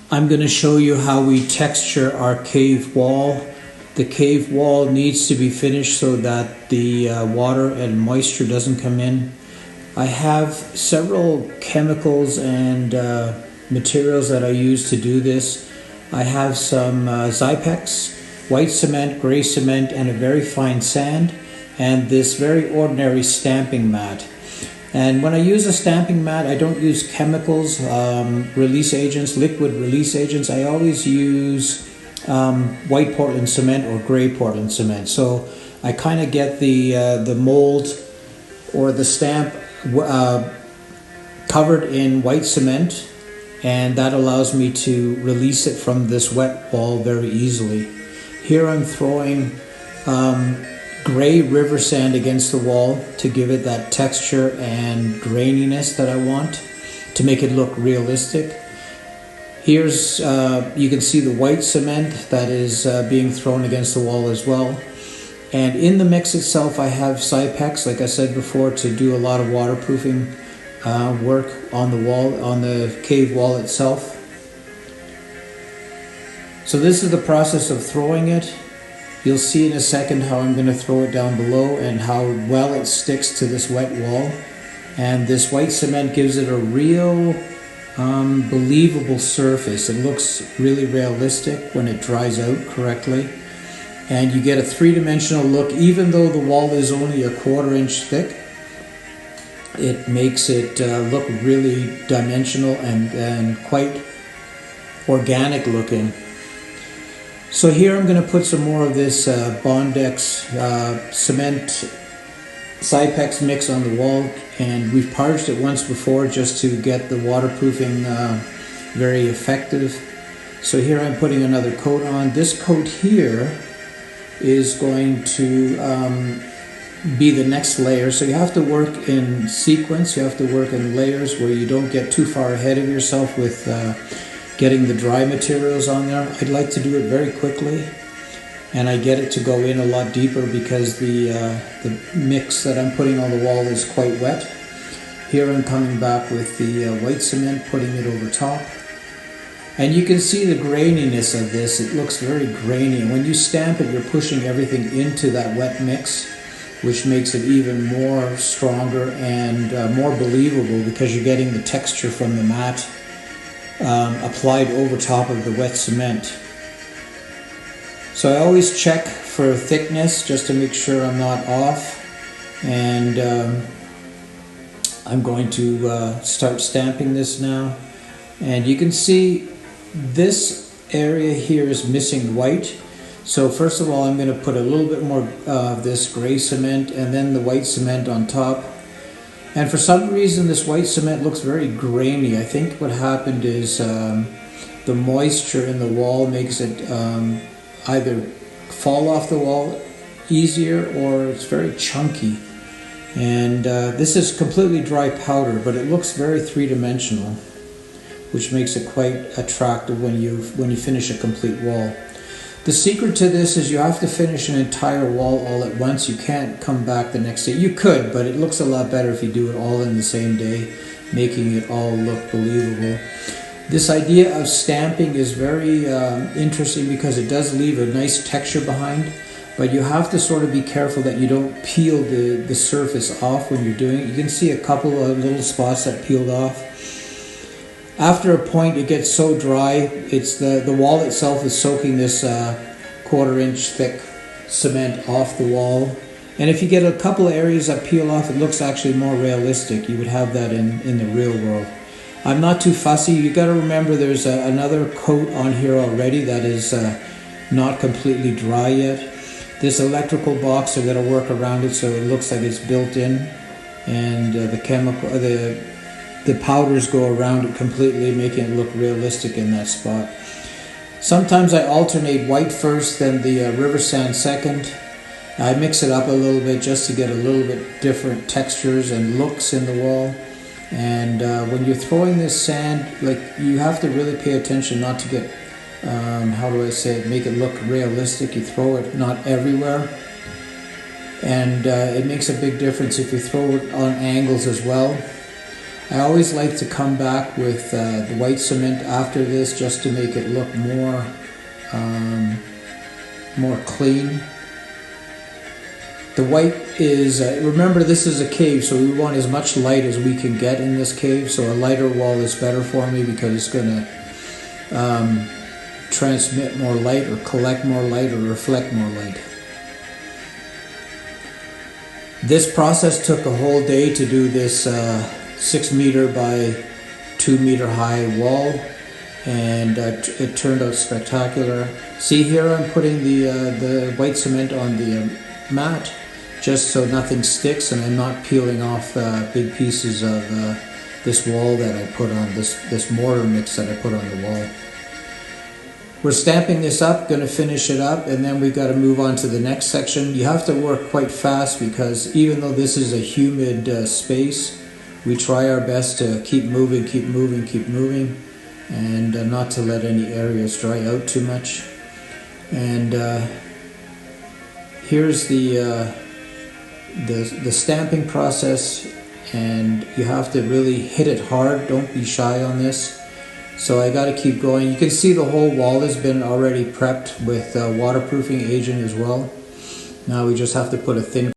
I'm going to show you how we texture our cave wall. The cave wall needs to be finished so that the water and moisture doesn't come in. I have several chemicals and materials that I use to do this. I have some xypex, white cement, gray cement, and a very fine sand, and this very ordinary stamping mat. And when I use a stamping mat, I don't use chemicals, release agents, liquid release agents. I always use white Portland cement or gray Portland cement. So I kind of get the mold or the stamp covered in white cement, and that allows me to release it from this wet wall very easily. Here I'm throwing gray river sand against the wall to give it that texture and graininess that I want to make it look realistic. Here's, you can see the white cement that is being thrown against the wall as well. And in the mix itself I have xypex, like I said before, to do a lot of waterproofing work on the wall, on the cave wall itself. So this is the process of throwing it. You'll see in a second how I'm going to throw it down below and how well it sticks to this wet wall. And this white cement gives it a real believable surface. It looks really realistic when it dries out correctly. And you get a three-dimensional look. Even though the wall is only a 1/4 inch thick, it makes it look really dimensional and quite organic looking. So here I'm going to put some more of this Bondex cement xypex mix on the wall, and we've parged it once before just to get the waterproofing very effective. So here I'm putting another coat on. This coat here is going to be the next layer. So you have to work in sequence, you have to work in layers where you don't get too far ahead of yourself with getting the dry materials on there. I'd like to do it very quickly, and I get it to go in a lot deeper because the mix that I'm putting on the wall is quite wet. Here I'm coming back with the white cement, putting it over top. And you can see the graininess of this. It looks very grainy. And when you stamp it, you're pushing everything into that wet mix, which makes it even more stronger and more believable because you're getting the texture from the mat applied over top of the wet cement. So I always check for thickness just to make sure I'm not off, and I'm going to start stamping this now. And you can see this area here is missing white. So first of all, I'm going to put a little bit more of this gray cement and then the white cement on top. And for some reason this white cement looks very grainy. I think what happened is the moisture in the wall makes it either fall off the wall easier, or it's very chunky. And this is completely dry powder, but it looks very three-dimensional, which makes it quite attractive when you finish a complete wall. The secret to this is you have to finish an entire wall all at once. You can't come back the next day. You could, but it looks a lot better if you do it all in the same day, making it all look believable. This idea of stamping is very interesting because it does leave a nice texture behind, but you have to sort of be careful that you don't peel the surface off when you're doing it. You can see a couple of little spots that peeled off. After a point, it gets so dry, it's the wall itself is soaking this 1/4 inch thick cement off the wall. And if you get a couple of areas that peel off, it looks actually more realistic. You would have that in the real world. I'm not too fussy. You got to remember there's another coat on here already that is not completely dry yet. This electrical box, I've got to work around it so it looks like it's built in, and the powders go around it completely, making it look realistic in that spot. Sometimes I alternate white first, then the river sand second. I mix it up a little bit just to get a little bit different textures and looks in the wall. And when you're throwing this sand, like, you have to really pay attention not to get, how do I say it, make it look realistic. You throw it not everywhere. And it makes a big difference if you throw it on angles as well. I always like to come back with the white cement after this just to make it look more clean. The white is, remember this is a cave, so we want as much light as we can get in this cave, so a lighter wall is better for me because it's going to transmit more light or collect more light or reflect more light. This process took a whole day to do this 6 meter by 2 meter high wall, and it turned out spectacular. See here, I'm putting the white cement on the mat just so nothing sticks, and I'm not peeling off big pieces of this wall that I put on, this mortar mix that I put on the wall. We're stamping this up, going to finish it up, and then we've got to move on to the next section. You have to work quite fast because even though this is a humid space, we try our best to keep moving, and not to let any areas dry out too much. And here's the stamping process, and you have to really hit it hard. Don't be shy on this. So I got to keep going. You can see the whole wall has been already prepped with waterproofing agent as well. Now we just have to put a thin